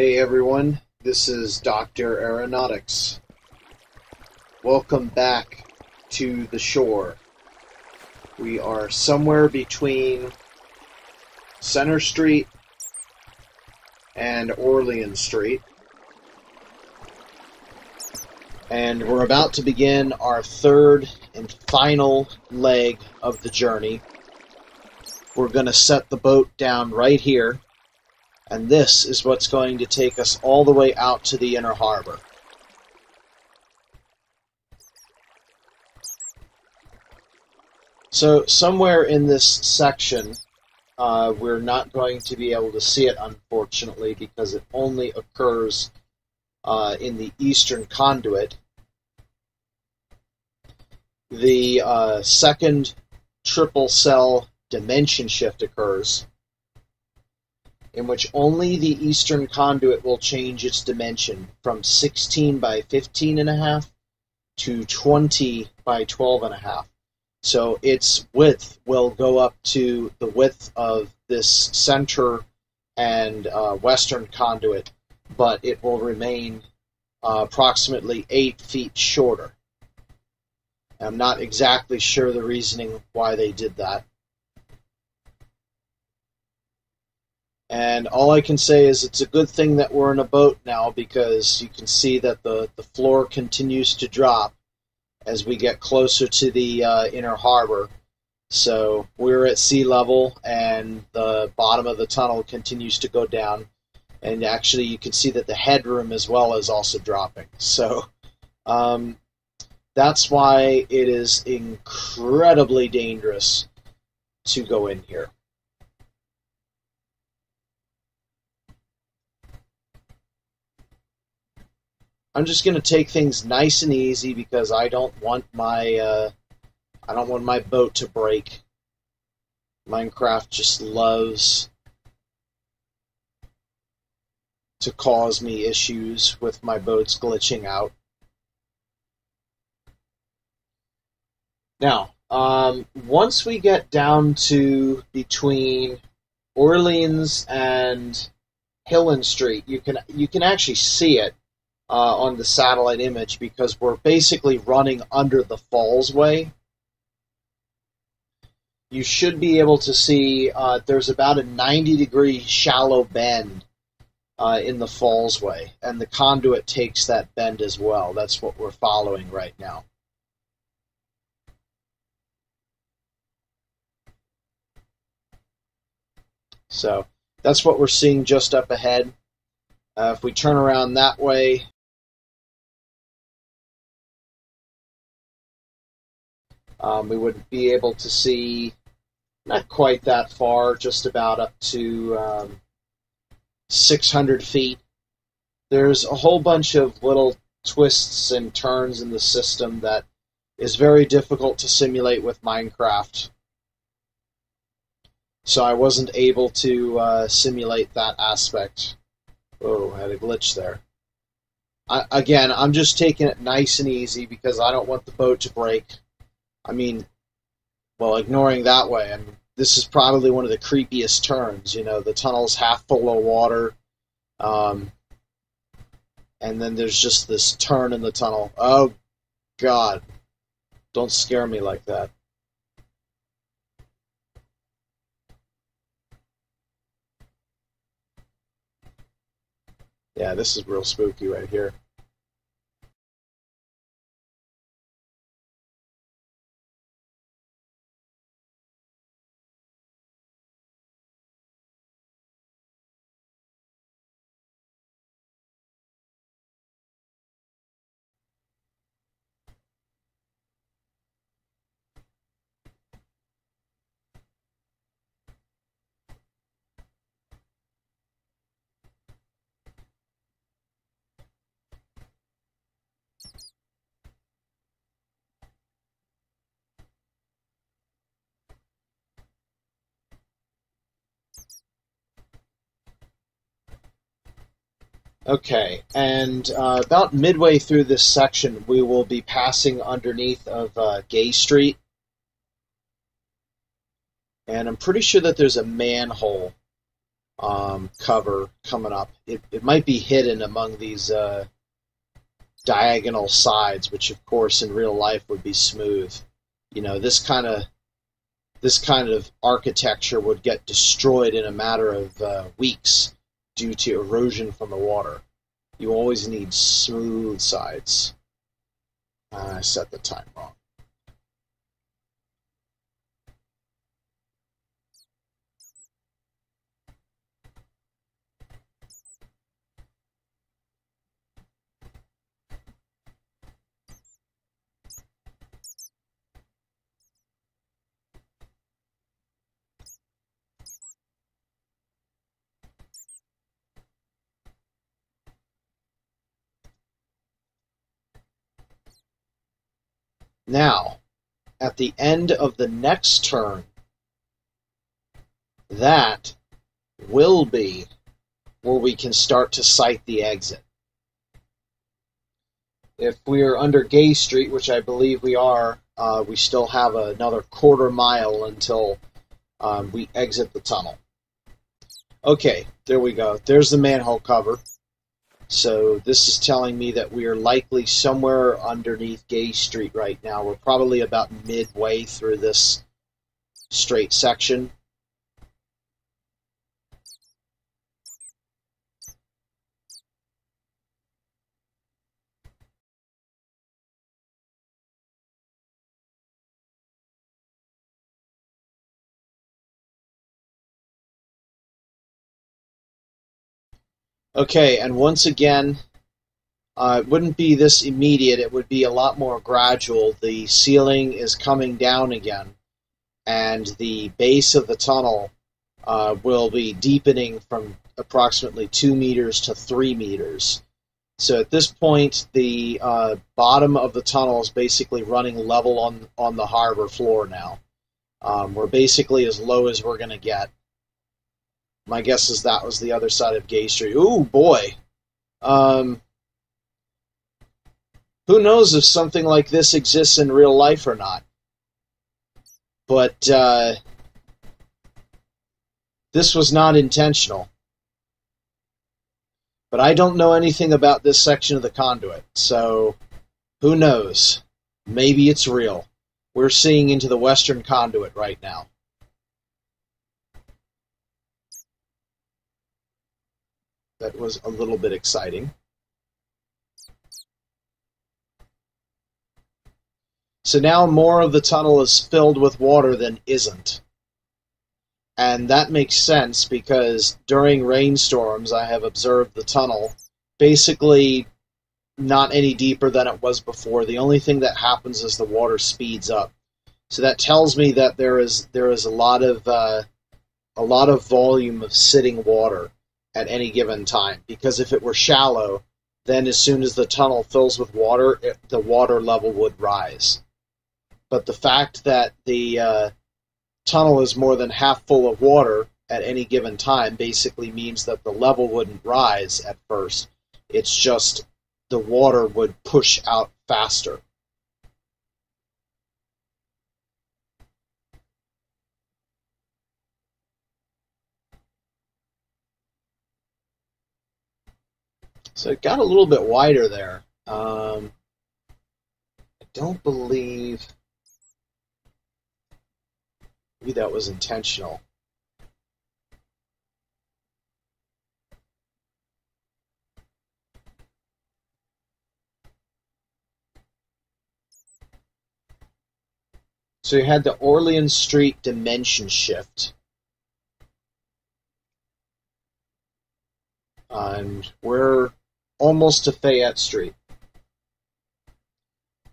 Hey everyone, this is Dr. Aeronautics. Welcome back to the shore. We are somewhere between Center Street and Orleans Street. And we're about to begin our third and final leg of the journey. We're going to set the boat down right here. And this is what's going to take us all the way out to the inner harbor. So somewhere in this section, we're not going to be able to see it, unfortunately, because it only occurs in the eastern conduit. The second triple cell dimension shift occurs, in which only the eastern conduit will change its dimension from 16 by 15.5 to 20 by 12.5. So its width will go up to the width of this center and western conduit, but it will remain approximately 8 feet shorter. I'm not exactly sure the reasoning why they did that. And all I can say is it's a good thing that we're in a boat now, because you can see that the floor continues to drop as we get closer to the inner harbor. So we're at sea level, and the bottom of the tunnel continues to go down. And actually you can see that the headroom as well is also dropping. So that's why it is incredibly dangerous to go in here. I'm just going to take things nice and easy because I don't want my boat to break. Minecraft just loves to cause me issues with my boats glitching out. Now, once we get down to between Orleans and Hillen Street, you can actually see it on the satellite image, because we're basically running under the fallsway. You should be able to see there's about a 90-degree shallow bend in the fallsway, and the conduit takes that bend as well. That's what we're following right now. So that's what we're seeing just up ahead. If we turn around that way, we would be able to see not quite that far, just about up to 600 feet. There's a whole bunch of little twists and turns in the system that is very difficult to simulate with Minecraft. So I wasn't able to simulate that aspect. Oh, I had a glitch there. Again, I'm just taking it nice and easy because I don't want the boat to break. I mean, well, ignoring that way, this is probably one of the creepiest turns. You know, the tunnel's half full of water, and then there's just this turn in the tunnel. Oh, God. Don't scare me like that. Yeah, this is real spooky right here. Okay, and about midway through this section, we will be passing underneath of Gay Street. And I'm pretty sure that there's a manhole cover coming up. It might be hidden among these diagonal sides, which of course in real life would be smooth. You know, this kind of architecture would get destroyed in a matter of weeks due to erosion from the water. You always need smooth sides. I set the time wrong. Now, at the end of the next turn, that will be where we can start to sight the exit. If we're under Gay Street, which I believe we are, we still have another quarter mile until we exit the tunnel. Okay, there we go. There's the manhole cover. So this is telling me that we are likely somewhere underneath Gay Street right now. We're probably about midway through this straight section. Okay, and once again, it wouldn't be this immediate, it would be a lot more gradual. The ceiling is coming down again, and the base of the tunnel will be deepening from approximately 2 meters to 3 meters. So at this point, the bottom of the tunnel is basically running level on the harbor floor now. We're basically as low as we're going to get. My guess is that was the other side of Gay Street. Ooh, boy. Who knows if something like this exists in real life or not. But this was not intentional. But I don't know anything about this section of the conduit, so who knows? Maybe it's real. We're seeing into the western conduit right now. That was a little bit exciting. So now more of the tunnel is filled with water than isn't. And that makes sense because during rainstorms I have observed the tunnel basically not any deeper than it was before. The only thing that happens is the water speeds up. So that tells me that there is a lot of volume of sitting water at any given time, because if it were shallow, then as soon as the tunnel fills with water, the water level would rise. But the fact that the tunnel is more than half full of water at any given time basically means that the level wouldn't rise at first. It's just the water would push out faster. So it got a little bit wider there. I don't believe maybe that was intentional. So you had the Orleans Street dimension shift. And we're almost to Fayette Street.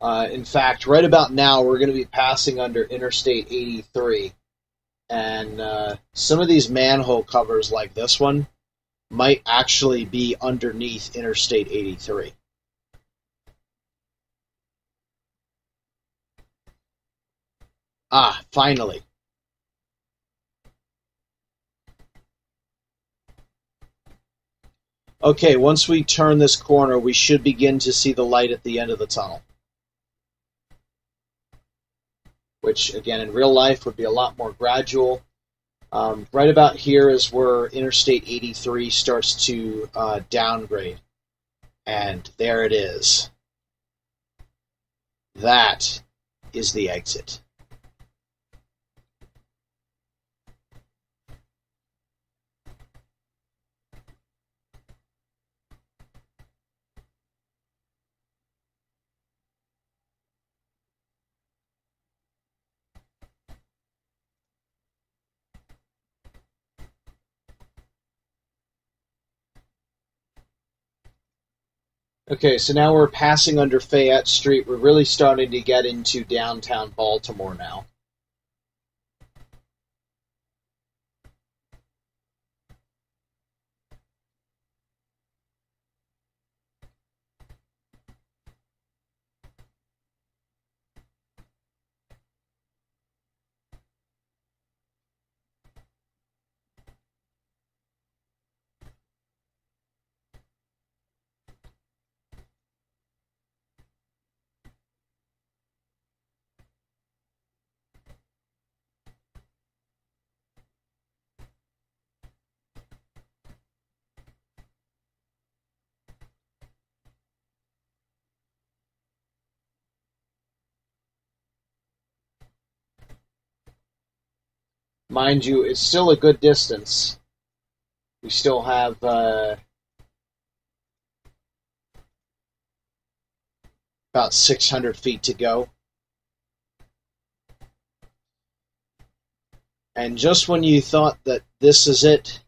In fact, right about now, we're going to be passing under Interstate 83. And some of these manhole covers like this one might actually be underneath Interstate 83. Ah, finally. Okay, once we turn this corner, we should begin to see the light at the end of the tunnel. Which, again, in real life would be a lot more gradual. Right about here is where Interstate 83 starts to downgrade. And there it is. That is the exit. Okay, so now we're passing under Fayette Street. We're really starting to get into downtown Baltimore now. Mind you, it's still a good distance. We still have about 600 feet to go. And just when you thought that this is it,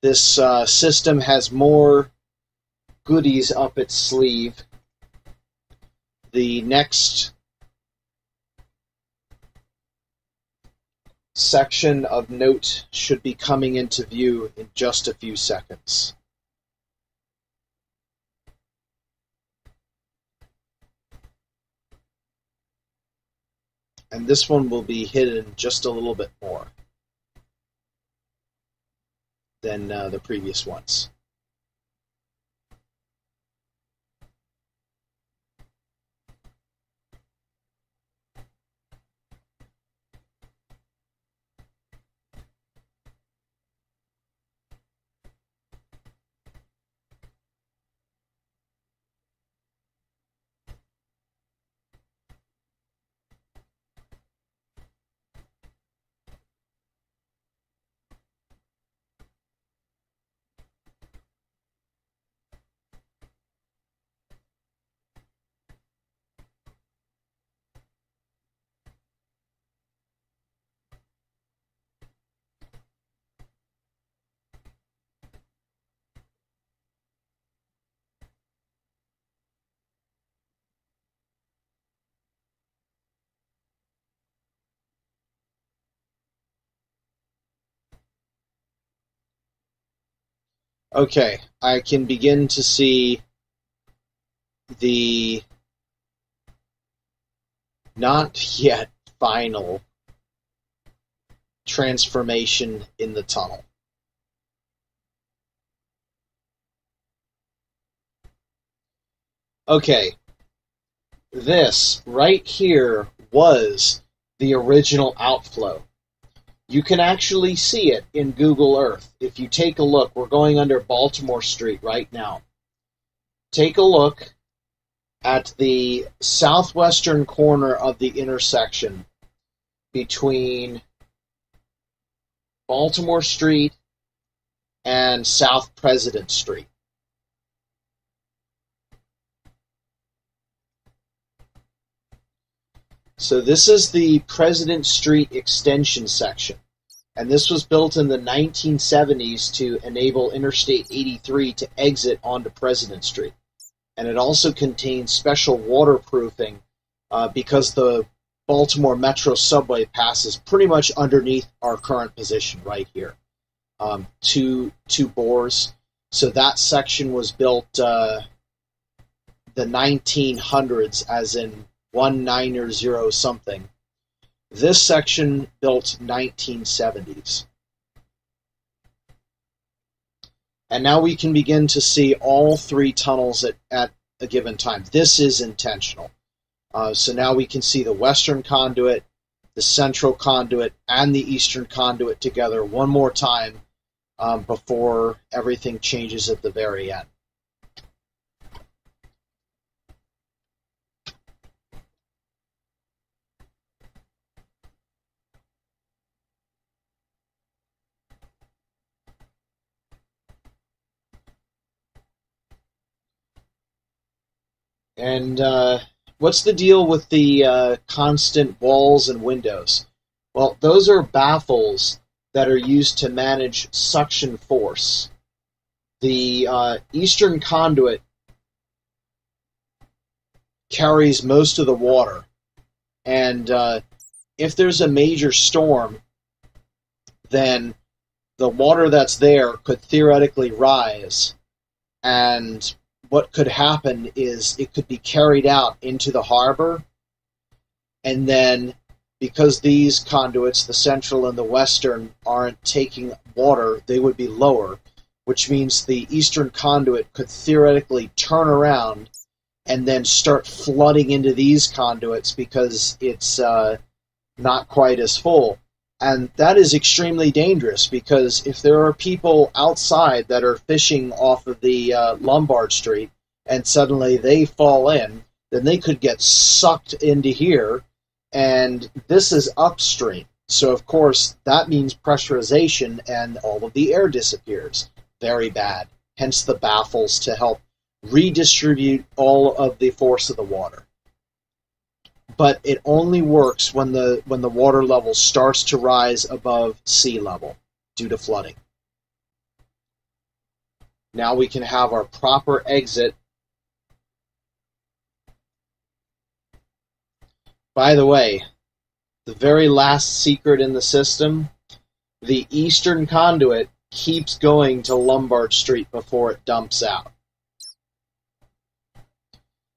this system has more goodies up its sleeve. The next section of note should be coming into view in just a few seconds. And this one will be hidden just a little bit more than the previous ones. Okay, I can begin to see the not yet final transformation in the tunnel. Okay, this right here was the original outflow. You can actually see it in Google Earth. If you take a look, we're going under Baltimore Street right now. Take a look at the southwestern corner of the intersection between Baltimore Street and South President Street. So this is the President Street extension section, and this was built in the 1970s to enable Interstate 83 to exit onto President Street. And it also contains special waterproofing because the Baltimore Metro subway passes pretty much underneath our current position right here. Two bores. So that section was built the 1900s, as in 1900 something. This section built 1970s. And now we can begin to see all three tunnels at a given time. This is intentional. So now we can see the Western Conduit, the central conduit and the eastern conduit together one more time before everything changes at the very end. And what's the deal with the constant walls and windows? Well, those are baffles that are used to manage suction force. The eastern conduit carries most of the water, and if there's a major storm, then the water that's there could theoretically rise, and what could happen is it could be carried out into the harbor, and then because these conduits, the central and the western, aren't taking water, they would be lower, which means the eastern conduit could theoretically turn around and then start flooding into these conduits because it's not quite as full. And that is extremely dangerous, because if there are people outside that are fishing off of the Lombard Street and suddenly they fall in, then they could get sucked into here, and this is upstream. So, of course, that means pressurization and all of the air disappears. Very bad. Hence the baffles to help redistribute all of the force of the water. But it only works when the water level starts to rise above sea level due to flooding. Now we can have our proper exit. By the way, the very last secret in the system, the eastern conduit keeps going to Lombard Street before it dumps out.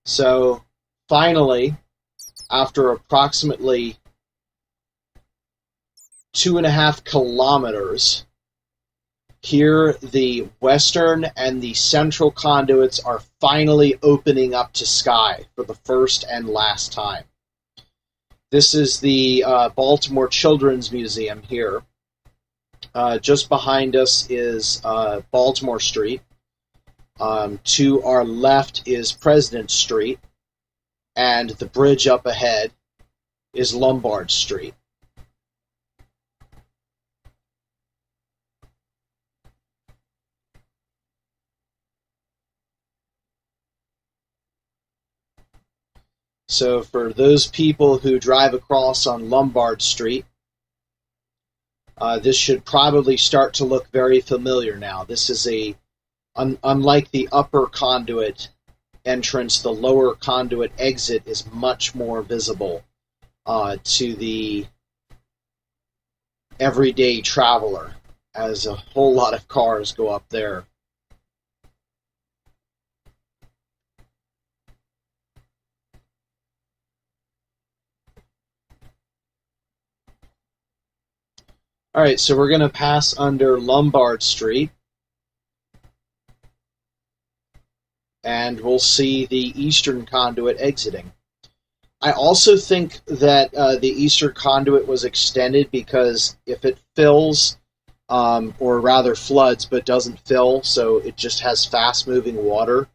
So, finally, after approximately 2.5 kilometers, here the western and the central conduits are finally opening up to sky for the first and last time. This is the Baltimore Children's Museum here. Just behind us is Baltimore Street. To our left is President Street. And the bridge up ahead is Lombard Street. So for those people who drive across on Lombard Street, this should probably start to look very familiar now. This is unlike the upper conduit entrance, the lower conduit exit is much more visible to the everyday traveler, as a whole lot of cars go up there. All right, so we're going to pass under Lombard Street, and we'll see the eastern conduit exiting. I also think that the eastern conduit was extended because if it fills, or rather floods but doesn't fill, so it just has fast-moving water,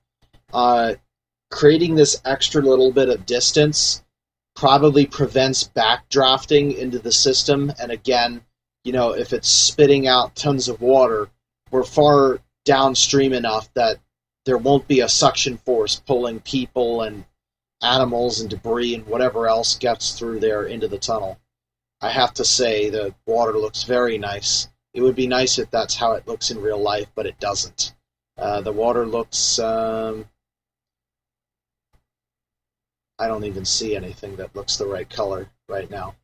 creating this extra little bit of distance probably prevents backdrafting into the system. And again, you know, if it's spitting out tons of water, we're far downstream enough that there won't be a suction force pulling people and animals and debris and whatever else gets through there into the tunnel. I have to say, the water looks very nice. It would be nice if that's how it looks in real life, but it doesn't. The water looks... I don't even see anything that looks the right color right now.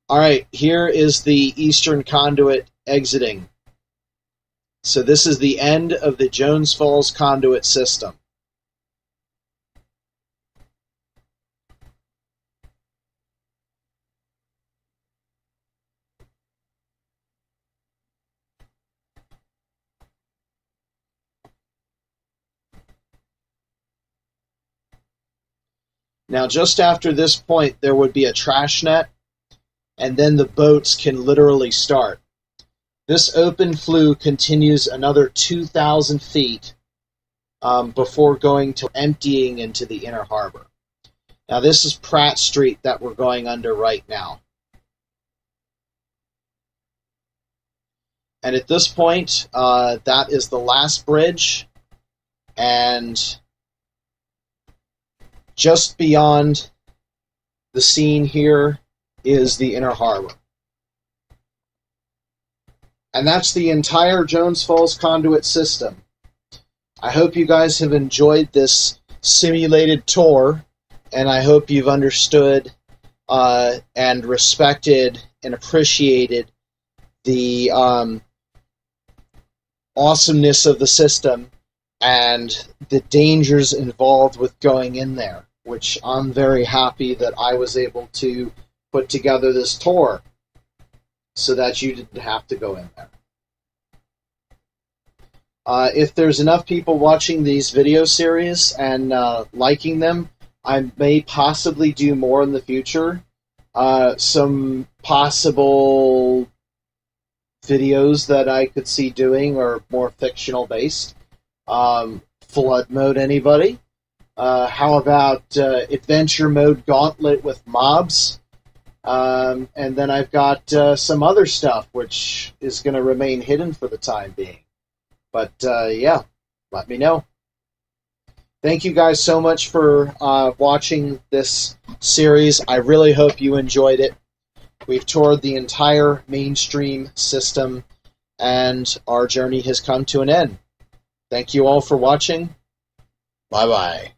All right, here is the eastern conduit exiting. So this is the end of the Jones Falls Conduit system. Now, just after this point, there would be a trash net, and then the boats can literally start. This open flue continues another 2,000 feet before going to emptying into the inner harbor. Now this is Pratt Street that we're going under right now. And at this point, that is the last bridge, and just beyond the scene here is the inner harbor. And that's the entire Jones Falls Conduit system. I hope you guys have enjoyed this simulated tour, and I hope you've understood and respected and appreciated the awesomeness of the system and the dangers involved with going in there, which I'm very happy that I was able to put together this tour so that you didn't have to go in there. If there's enough people watching these video series and liking them, I may possibly do more in the future. Some possible videos that I could see doing are more fictional based. Flood mode, anybody? How about adventure mode gauntlet with mobs? And then I've got some other stuff which is going to remain hidden for the time being. But yeah, let me know. Thank you guys so much for watching this series. I really hope you enjoyed it. We've toured the entire mainstream system, and our journey has come to an end. Thank you all for watching. Bye-bye.